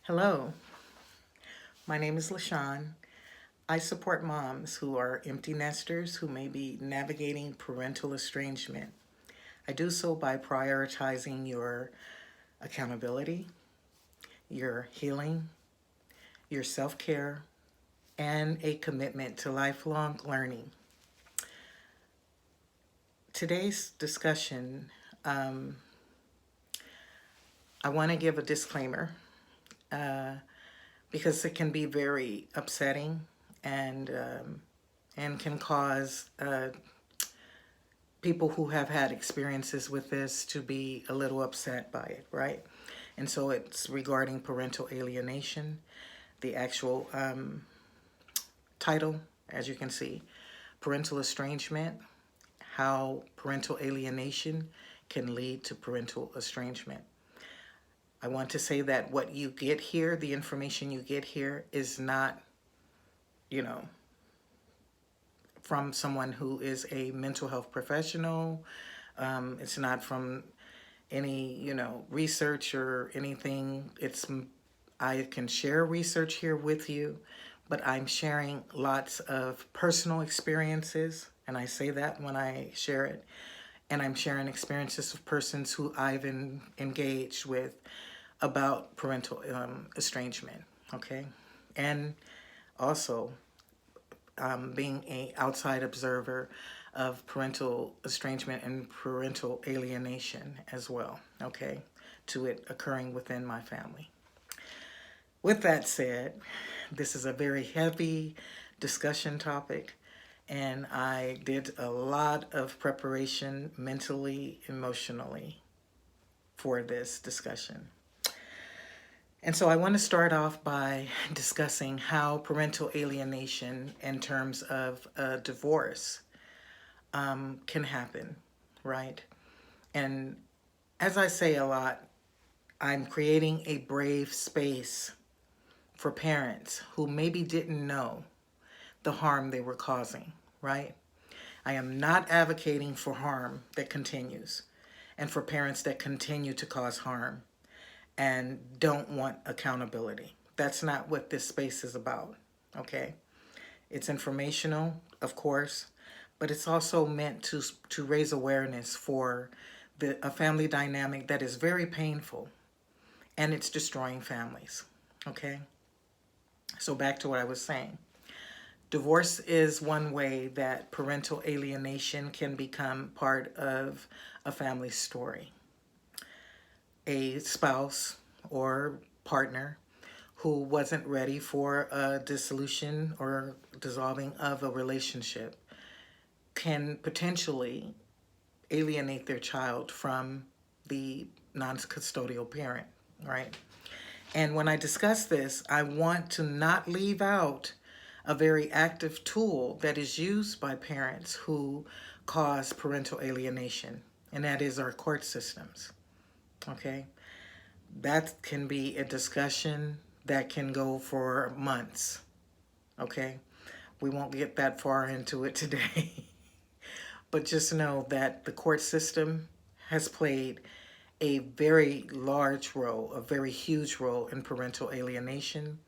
Hello, my name is LaShawn. I support moms who are empty nesters who may be navigating parental estrangement. I do so by prioritizing your accountability, your healing, your self-care, and a commitment to lifelong learning. Today's discussion, I want to give a disclaimer because it can be very upsetting and can cause people who have had experiences with this to be a little upset by it, right? And so it's regarding parental alienation. The actual title, as you can see, Parental Estrangement, how parental alienation can lead to parental estrangement. I want to say that what you get here, the information you get here, is not, from someone who is a mental health professional. It's not from any, research or anything. I can share research here with you, but I'm sharing lots of personal experiences, and I say that when I share it. And I'm sharing experiences of persons who I've engaged with about parental estrangement, okay? And also being an outside observer of parental estrangement and parental alienation as well, okay, to it occurring within my family. With that said, this is a very heavy discussion topic, and I did a lot of preparation mentally, emotionally for this discussion. And so I want to start off by discussing how parental alienation in terms of a divorce can happen, right? And as I say a lot, I'm creating a brave space for parents who maybe didn't know the harm they were causing, right? I am not advocating for harm that continues and for parents that continue to cause harm and don't want accountability. That's not what this space is about, okay? It's informational, of course, but it's also meant to raise awareness for a family dynamic that is very painful, and it's destroying families, okay? So back to what I was saying. Divorce is one way that parental alienation can become part of a family story. A spouse or partner who wasn't ready for a dissolution or dissolving of a relationship can potentially alienate their child from the non-custodial parent, right? And when I discuss this, I want to not leave out a very active tool that is used by parents who cause parental alienation, and that is our court systems. Okay, that can be a discussion that can go for months. Okay, we won't get that far into it today. But just know that the court system has played a very large role, a very huge role in parental alienation.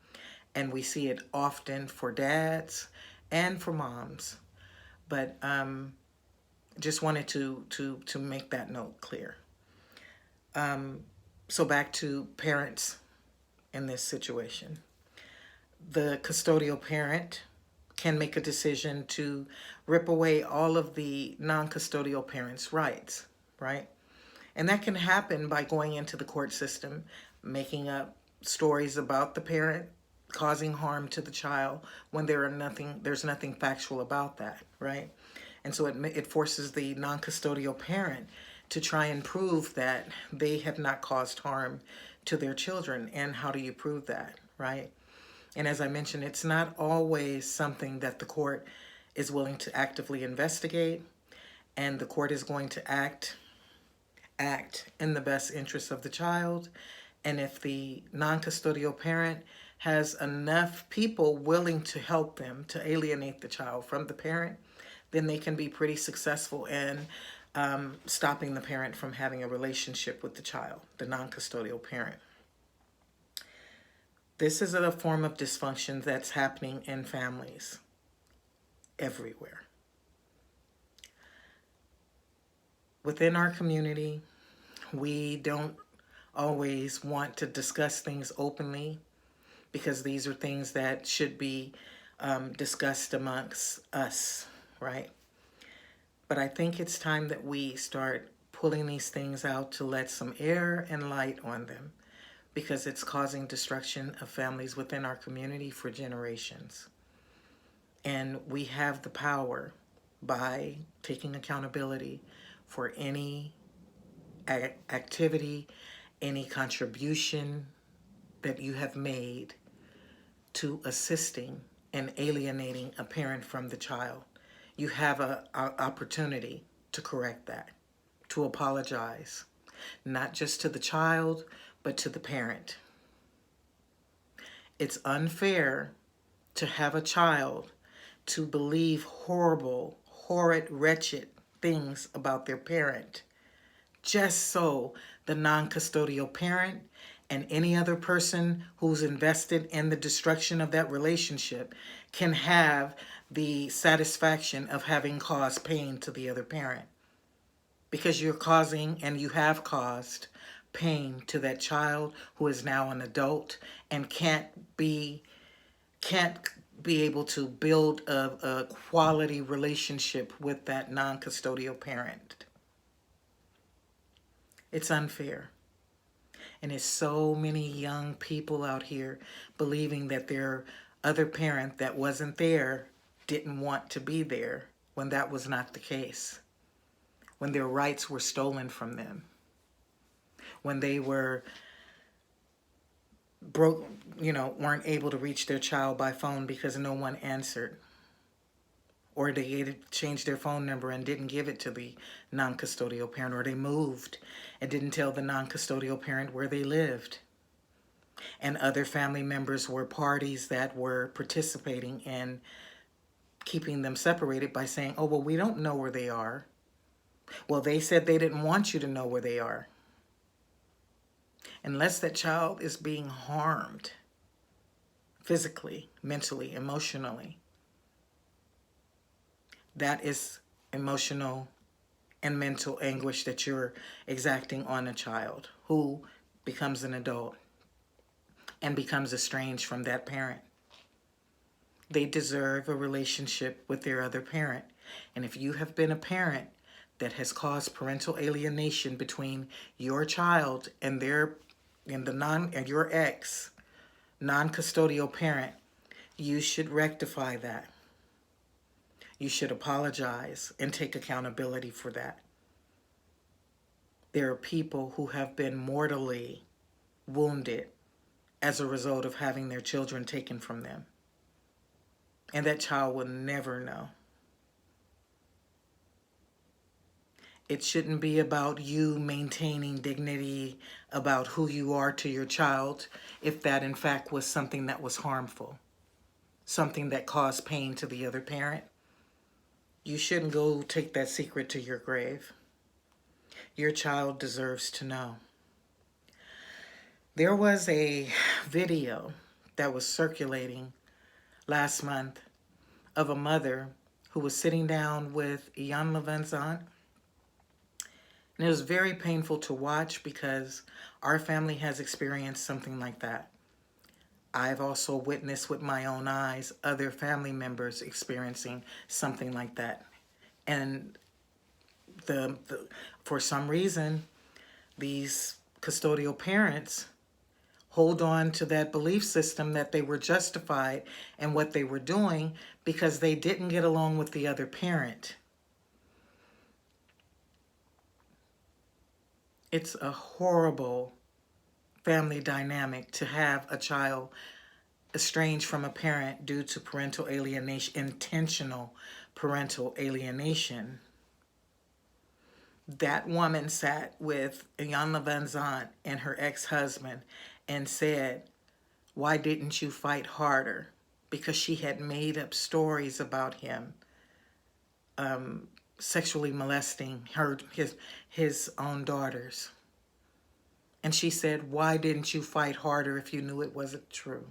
And we see it often for dads and for moms. But just wanted to make that note clear. So back to parents in this situation. The custodial parent can make a decision to rip away all of the non-custodial parent's rights, right? And that can happen by going into the court system, making up stories about the parent causing harm to the child when there's nothing factual about that, right? And so it forces the non-custodial parent to try and prove that they have not caused harm to their children. And how do you prove that, right? And as I mentioned, it's not always something that the court is willing to actively investigate, and the court is going to act in the best interest of the child. And if the non-custodial parent has enough people willing to help them to alienate the child from the parent, then they can be pretty successful in stopping the parent from having a relationship with the child, the non-custodial parent. This is a form of dysfunction that's happening in families everywhere. Within our community, we don't always want to discuss things openly because these are things that should be discussed amongst us, right? But I think it's time that we start pulling these things out to let some air and light on them, because it's causing destruction of families within our community for generations. And we have the power, by taking accountability for any activity, any contribution that you have made to assisting and alienating a parent from the child. You have an opportunity to correct that, to apologize, not just to the child, but to the parent. It's unfair to have a child to believe horrible, horrid, wretched things about their parent, just so the non-custodial parent and any other person who's invested in the destruction of that relationship can have the satisfaction of having caused pain to the other parent. Because you're causing, and you have caused, pain to that child who is now an adult and can't be able to build a quality relationship with that non-custodial parent. It's unfair. And it's so many young people out here believing that their other parent that wasn't there didn't want to be there, when that was not the case. When their rights were stolen from them. When they were weren't able to reach their child by phone because no one answered. Or they changed their phone number and didn't give it to the non-custodial parent, or they moved and didn't tell the non-custodial parent where they lived. And other family members were parties that were participating in keeping them separated by saying, oh, well, we don't know where they are. Well, they said they didn't want you to know where they are. Unless that child is being harmed physically, mentally, emotionally, that is emotional and mental anguish that you're exacting on a child who becomes an adult and becomes estranged from that parent. They deserve a relationship with their other parent. And if you have been a parent that has caused parental alienation between your child and your ex non-custodial parent, you should rectify that. You should apologize and take accountability for that. There are people who have been mortally wounded as a result of having their children taken from them. And that child will never know. It shouldn't be about you maintaining dignity about who you are to your child if that in fact was something that was harmful, something that caused pain to the other parent. You shouldn't go take that secret to your grave. Your child deserves to know. There was a video that was circulating last month of a mother who was sitting down with Jan Levin's aunt. And it was very painful to watch because our family has experienced something like that. I've also witnessed with my own eyes other family members experiencing something like that. And for some reason, these custodial parents hold on to that belief system that they were justified in what they were doing because they didn't get along with the other parent. It's a horrible family dynamic to have a child estranged from a parent due to parental alienation, intentional parental alienation. That woman sat with Jan Levin's aunt and her ex-husband and said, why didn't you fight harder? Because she had made up stories about him sexually molesting his own daughters. And she said, why didn't you fight harder if you knew it wasn't true?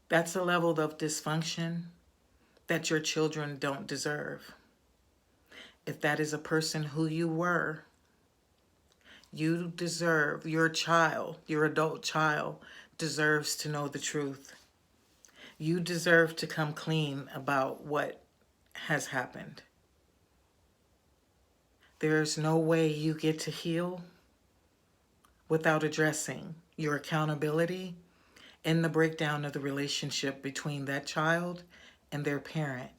That's a level of dysfunction that your children don't deserve. If that is a person who you were, you deserve, your child, your adult child, deserves to know the truth. You deserve to come clean about what has happened. There's no way you get to heal without addressing your accountability in the breakdown of the relationship between that child and their parent.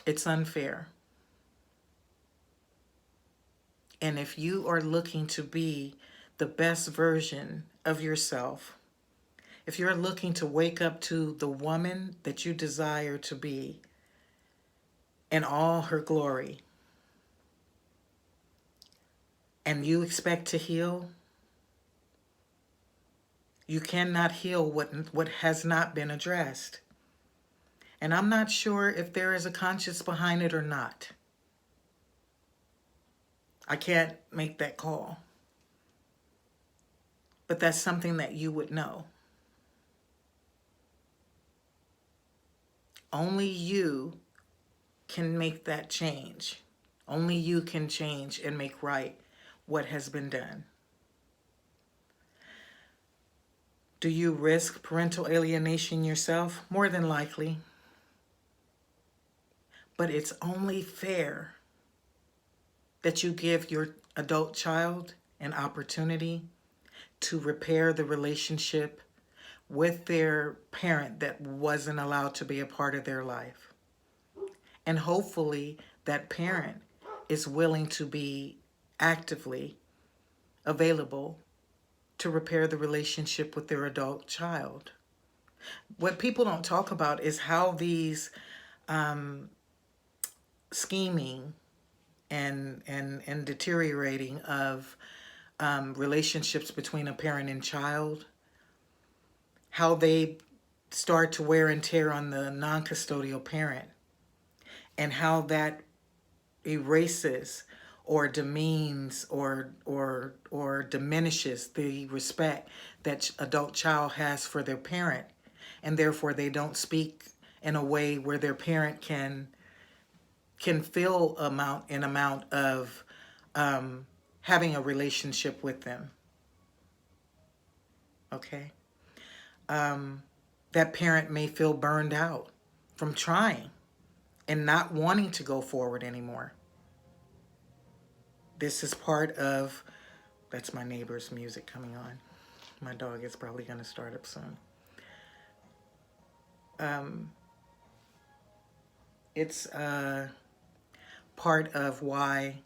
It's unfair. And if you are looking to be the best version of yourself, if you're looking to wake up to the woman that you desire to be in all her glory, and you expect to heal, you cannot heal what has not been addressed. And I'm not sure if there is a conscience behind it or not. I can't make that call. But that's something that you would know. Only you can make that change. Only you can change and make right what has been done. Do you risk parental alienation yourself? More than likely. But it's only fair that you give your adult child an opportunity to repair the relationship with their parent that wasn't allowed to be a part of their life. And hopefully that parent is willing to be actively available to repair the relationship with their adult child. What people don't talk about is how these scheming and deteriorating of relationships between a parent and child, how they start to wear and tear on the non-custodial parent, and how that erases or demeans or diminishes the respect that adult child has for their parent, and therefore they don't speak in a way where their parent can feel an amount of having a relationship with them. Okay? That parent may feel burned out from trying and not wanting to go forward anymore. This is part of, that's my neighbor's music coming on. My dog is probably going to start up soon. It's part of why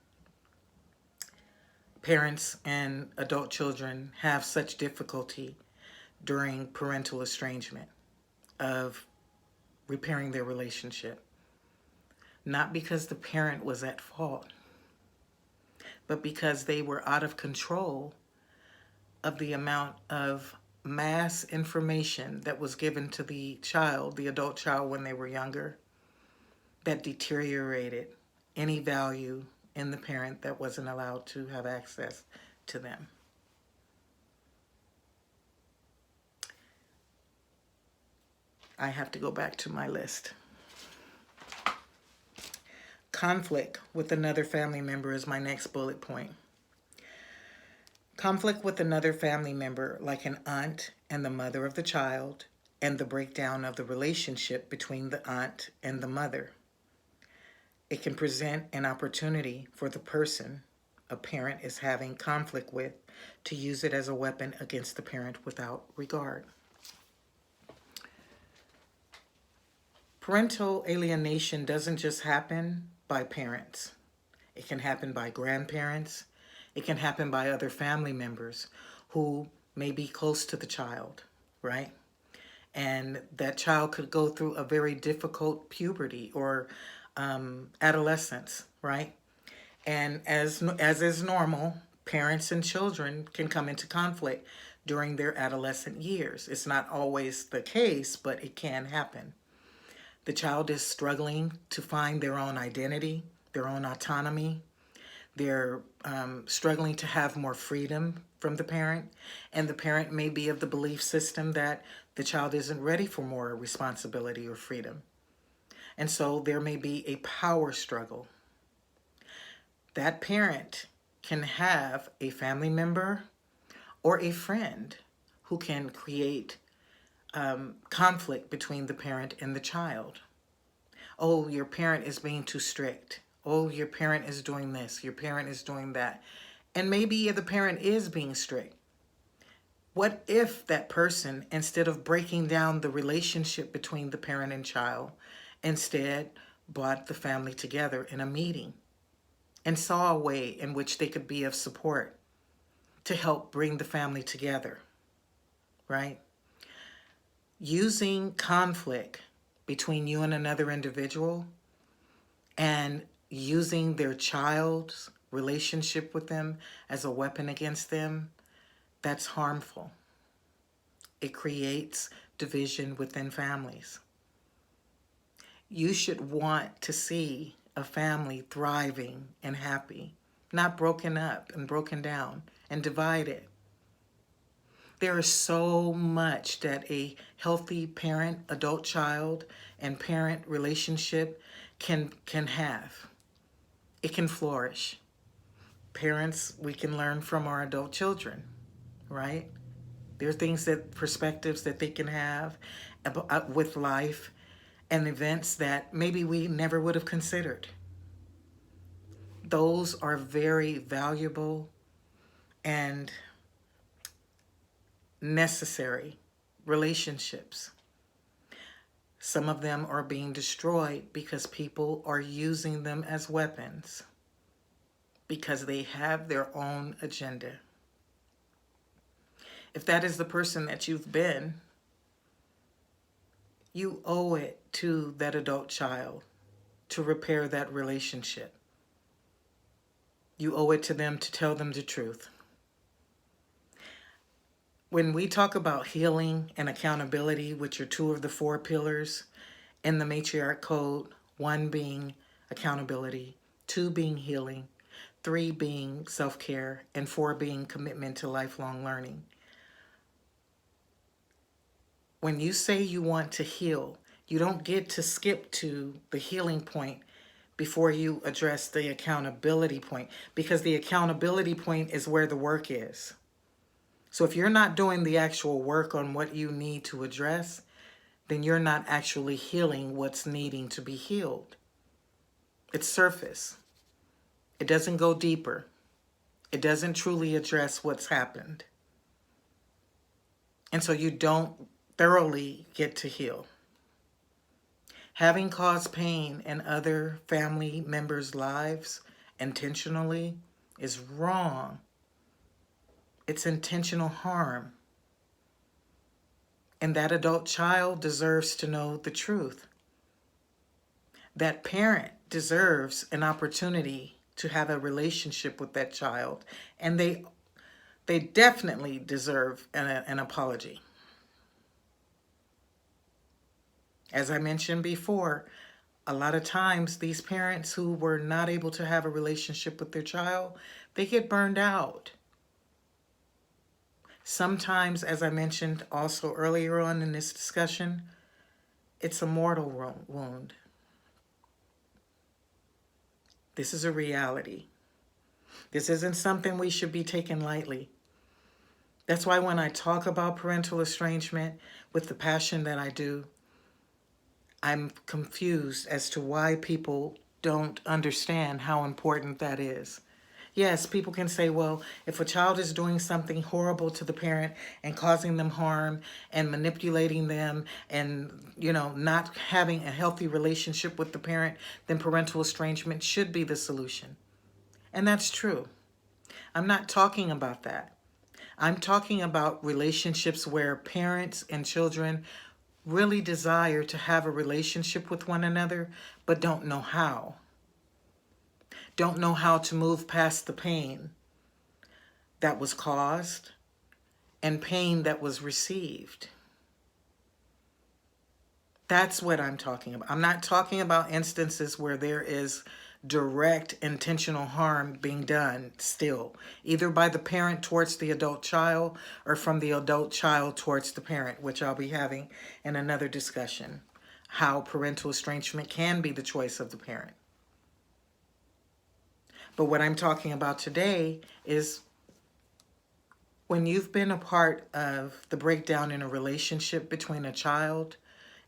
parents and adult children have such difficulty during parental estrangement of repairing their relationship. Not because the parent was at fault, but because they were out of control of the amount of mass information that was given to the child, the adult child, when they were younger, that deteriorated any value in the parent that wasn't allowed to have access to them. I have to go back to my list. Conflict with another family member is my next bullet point. Conflict with another family member, like an aunt and the mother of the child, and the breakdown of the relationship between the aunt and the mother. It can present an opportunity for the person a parent is having conflict with to use it as a weapon against the parent without regard. Parental alienation doesn't just happen by parents. It can happen by grandparents. It can happen by other family members who may be close to the child, right? And that child could go through a very difficult puberty or adolescence, right? And as is normal, parents and children can come into conflict during their adolescent years. It's not always the case, but it can happen. The child is struggling to find their own identity, their own autonomy. They're struggling to have more freedom from the parent, and the parent may be of the belief system that the child isn't ready for more responsibility or freedom. And so there may be a power struggle. That parent can have a family member or a friend who can create conflict between the parent and the child. Oh, your parent is being too strict. Oh, your parent is doing this. Your parent is doing that. And maybe the parent is being strict. What if that person, instead of breaking down the relationship between the parent and child, instead brought the family together in a meeting and saw a way in which they could be of support to help bring the family together, right? Using conflict between you and another individual and using their child's relationship with them as a weapon against them, that's harmful. It creates division within families. You should want to see a family thriving and happy, not broken up and broken down and divided. There is so much that a healthy parent, adult child, and parent relationship can have. It can flourish. Parents, we can learn from our adult children, right? There are things perspectives that they can have with life and events that maybe we never would have considered. Those are very valuable and necessary relationships. Some of them are being destroyed because people are using them as weapons because they have their own agenda. If that is the person that you've been, you owe it to that adult child to repair that relationship. You owe it to them to tell them the truth. When we talk about healing and accountability, which are two of the 4 pillars in the Matriarch Code, 1 being accountability, 2 being healing, 3 being self-care, and 4 being commitment to lifelong learning. When you say you want to heal, you don't get to skip to the healing point before you address the accountability point, because the accountability point is where the work is. So if you're not doing the actual work on what you need to address, then you're not actually healing what's needing to be healed. It's surface. It doesn't go deeper. It doesn't truly address what's happened. And so you don't thoroughly get to heal. Having caused pain in other family members' lives intentionally is wrong. It's intentional harm. And that adult child deserves to know the truth. That parent deserves an opportunity to have a relationship with that child. And they definitely deserve an apology. As I mentioned before, a lot of times these parents who were not able to have a relationship with their child, they get burned out. Sometimes, as I mentioned also earlier on in this discussion, it's a mortal wound. This is a reality. This isn't something we should be taking lightly. That's why when I talk about parental estrangement with the passion that I do, I'm confused as to why people don't understand how important that is. Yes, people can say, well, if a child is doing something horrible to the parent and causing them harm and manipulating them and, not having a healthy relationship with the parent, then parental estrangement should be the solution. And that's true. I'm not talking about that. I'm talking about relationships where parents and children really desire to have a relationship with one another, but don't know how. Don't know how to move past the pain that was caused and pain that was received. That's what I'm talking about. I'm not talking about instances where there is direct intentional harm being done still, either by the parent towards the adult child or from the adult child towards the parent, which I'll be having in another discussion, how parental estrangement can be the choice of the parent. But what I'm talking about today is when you've been a part of the breakdown in a relationship between a child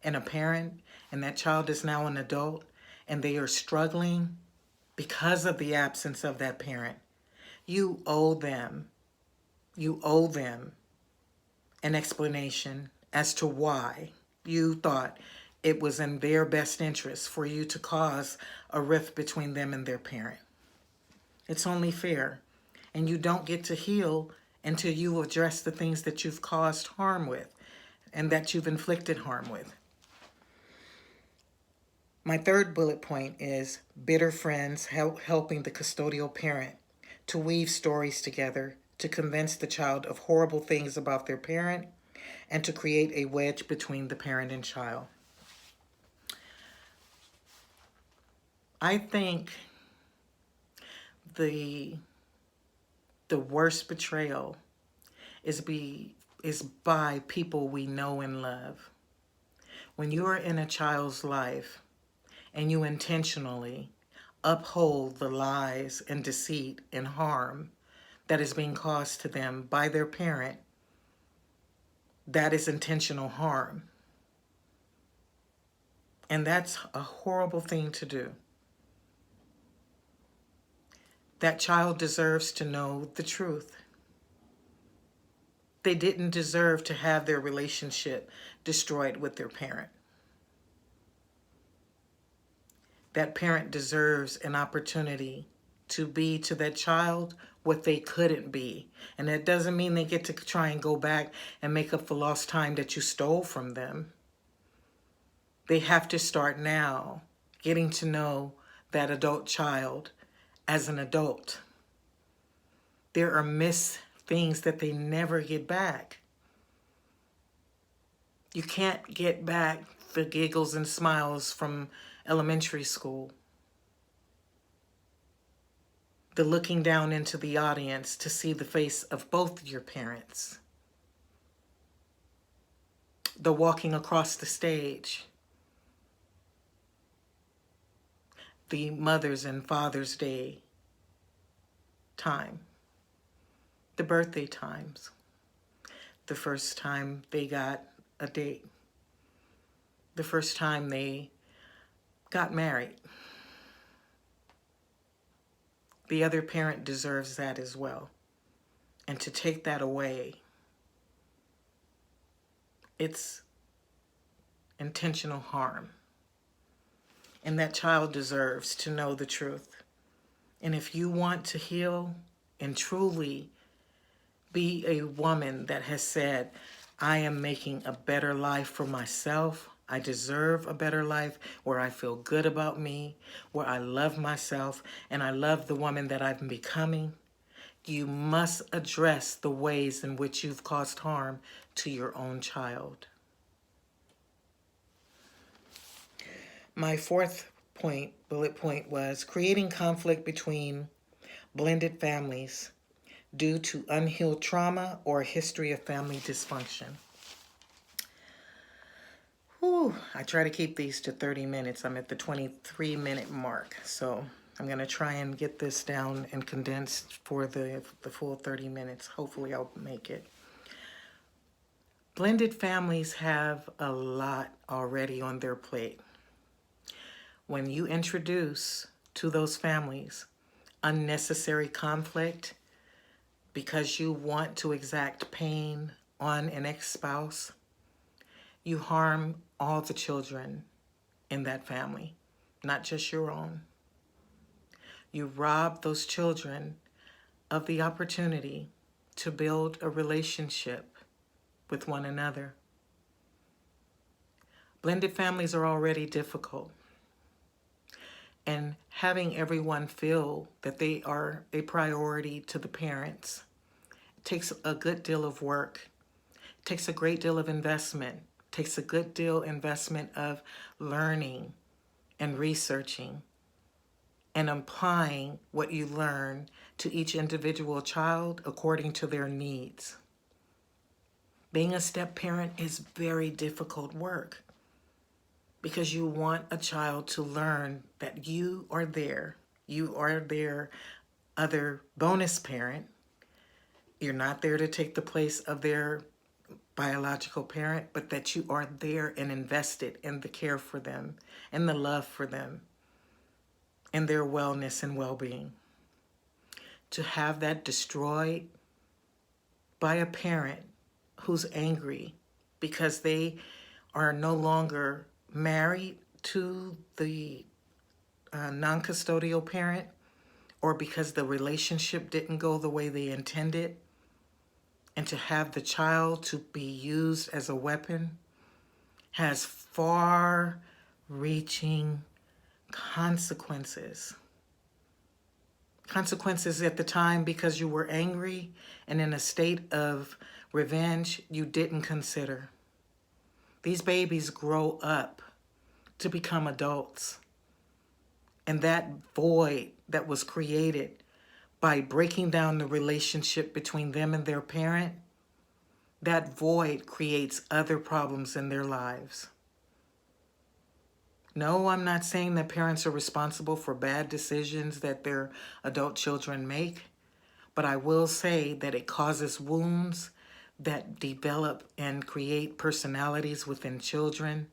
and a parent, and that child is now an adult, and they are struggling because of the absence of that parent, you owe them an explanation as to why you thought it was in their best interest for you to cause a rift between them and their parent. It's only fair. And you don't get to heal until you address the things that you've caused harm with and that you've inflicted harm with. My third bullet point is bitter friends helping the custodial parent to weave stories together to convince the child of horrible things about their parent and to create a wedge between the parent and child. I think the worst betrayal is by people we know and love. When you are in a child's life and you intentionally uphold the lies and deceit and harm that is being caused to them by their parent, that is intentional harm. And that's a horrible thing to do. That child deserves to know the truth. They didn't deserve to have their relationship destroyed with their parent. That parent deserves an opportunity to be to that child what they couldn't be. And that doesn't mean they get to try and go back and make up the lost time that you stole from them. They have to start now getting to know that adult child as an adult. There are missed things that they never get back. You can't get back the giggles and smiles from elementary school. The looking down into the audience to see the face of both your parents. The walking across the stage. The Mother's and Father's Day time. The birthday times. The first time they got a date. The first time they got married. The other parent deserves that as well. And to take that away, it's intentional harm. And that child deserves to know the truth. And if you want to heal and truly be a woman that has said, I am making a better life for myself. I deserve a better life where I feel good about me, where I love myself, and I love the woman that I'm becoming. You must address the ways in which you've caused harm to your own child. My fourth bullet point was creating conflict between blended families due to unhealed trauma or a history of family dysfunction. Whew, I try to keep these to 30 minutes. I'm at the 23-minute mark, so I'm going to try and get this down and condensed for the full 30 minutes. Hopefully I'll make it. Blended families have a lot already on their plate. When you introduce to those families unnecessary conflict because you want to exact pain on an ex-spouse, you harm all the children in that family, not just your own. You rob those children of the opportunity to build a relationship with one another. Blended families are already difficult. And having everyone feel that they are a priority to the parents takes a good deal of work, takes a great deal of investment Takes a good deal investment of learning and researching and applying what you learn to each individual child according to their needs. Being a step parent is very difficult work because you want a child to learn that you are there. You are their other bonus parent. You're not there to take the place of their biological parent, but that you are there and invested in the care for them and the love for them and their wellness and well-being. To have that destroyed by a parent who's angry because they are no longer married to the non-custodial parent, or because the relationship didn't go the way they intended, and to have the child to be used as a weapon has far-reaching consequences. Consequences at the time because you were angry and in a state of revenge you didn't consider. These babies grow up to become adults. And that void that was created by breaking down the relationship between them and their parent, that void creates other problems in their lives. No, I'm not saying that parents are responsible for bad decisions that their adult children make, but I will say that it causes wounds that develop and create personalities within children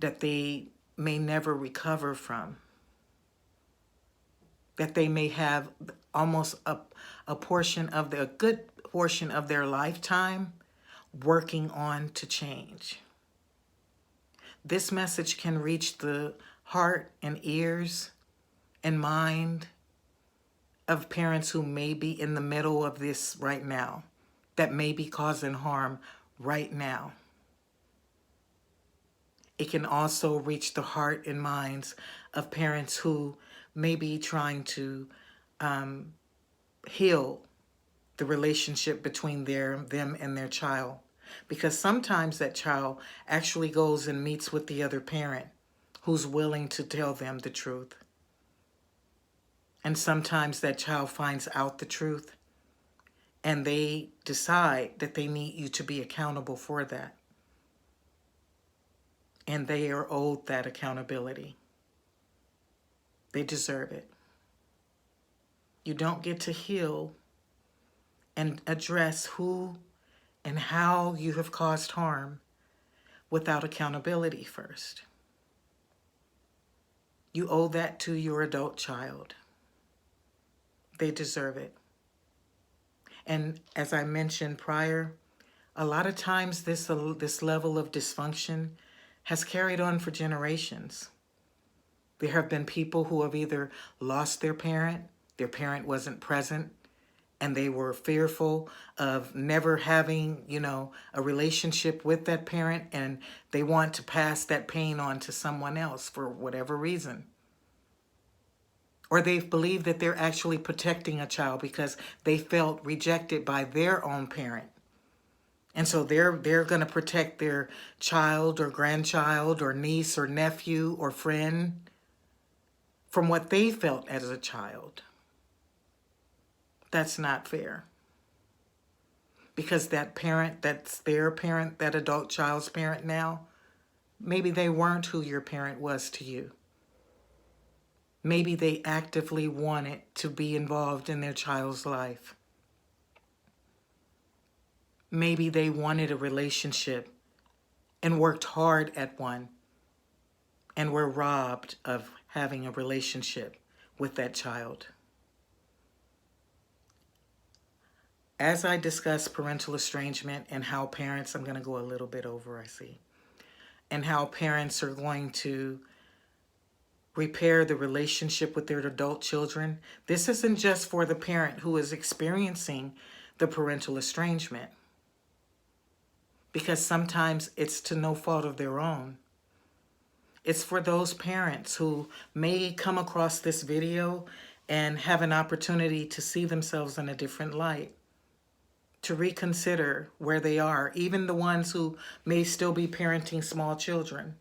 that they may never recover from. That they may have almost a good portion of their lifetime working on to change. This message can reach the heart and ears and mind of parents who may be in the middle of this right now, that may be causing harm right now. It can also reach the heart and minds of parents who may be trying to heal the relationship between them and their child. Because sometimes that child actually goes and meets with the other parent who's willing to tell them the truth. And sometimes that child finds out the truth and they decide that they need you to be accountable for that. And they are owed that accountability. They deserve it. You don't get to heal and address who and how you have caused harm without accountability first. You owe that to your adult child. They deserve it. And as I mentioned prior, a lot of times this level of dysfunction has carried on for generations. There have been people who have either lost their parent wasn't present, and they were fearful of never having, a relationship with that parent, and they want to pass that pain on to someone else for whatever reason. Or they believe that they're actually protecting a child because they felt rejected by their own parent. And so they're going to protect their child or grandchild or niece or nephew or friend from what they felt as a child. That's not fair. Because that parent, that's their parent, that adult child's parent now, maybe they weren't who your parent was to you. Maybe they actively wanted to be involved in their child's life. Maybe they wanted a relationship and worked hard at one and were robbed of having a relationship with that child. As I discuss parental estrangement and how parents, I'm going to go a little bit over, I see, and how parents are going to repair the relationship with their adult children, this isn't just for the parent who is experiencing the parental estrangement, because sometimes it's to no fault of their own. It's for those parents who may come across this video and have an opportunity to see themselves in a different light, to reconsider where they are, even the ones who may still be parenting small children,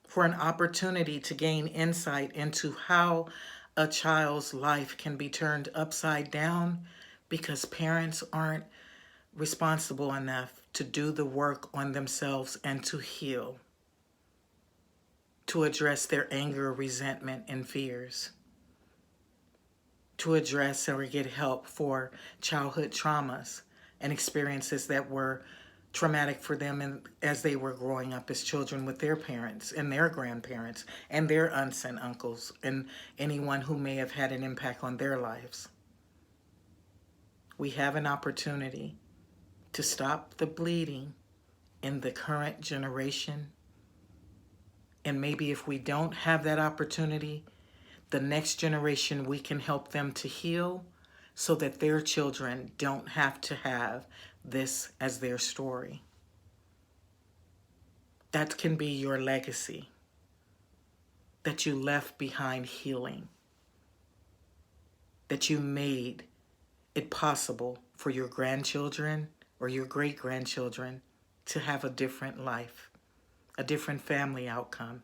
for an opportunity to gain insight into how a child's life can be turned upside down because parents aren't responsible enough to do the work on themselves and to heal, to address their anger, resentment, and fears, to address or get help for childhood traumas and experiences that were traumatic for them as they were growing up as children with their parents and their grandparents and their aunts and uncles and anyone who may have had an impact on their lives. We have an opportunity to stop the bleeding in the current generation. And maybe if we don't have that opportunity, the next generation, we can help them to heal so that their children don't have to have this as their story. That can be your legacy, that you left behind healing, that you made it possible for your grandchildren or your great-grandchildren to have a different life, a different family outcome.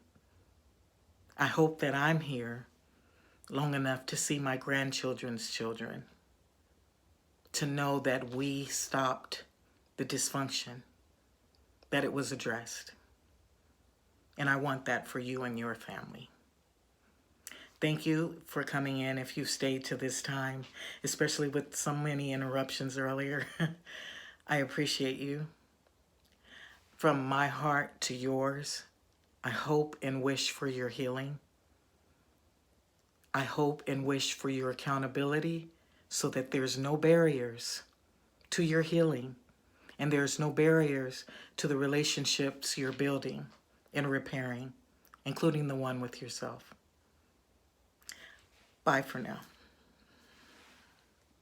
I hope that I'm here long enough to see my grandchildren's children, to know that we stopped the dysfunction, that it was addressed. And I want that for you and your family. Thank you for coming in if you stayed to this time, especially with so many interruptions earlier. I appreciate you. From my heart to yours, I hope and wish for your healing. I hope and wish for your accountability so that there's no barriers to your healing and there's no barriers to the relationships you're building and repairing, including the one with yourself. Bye for now.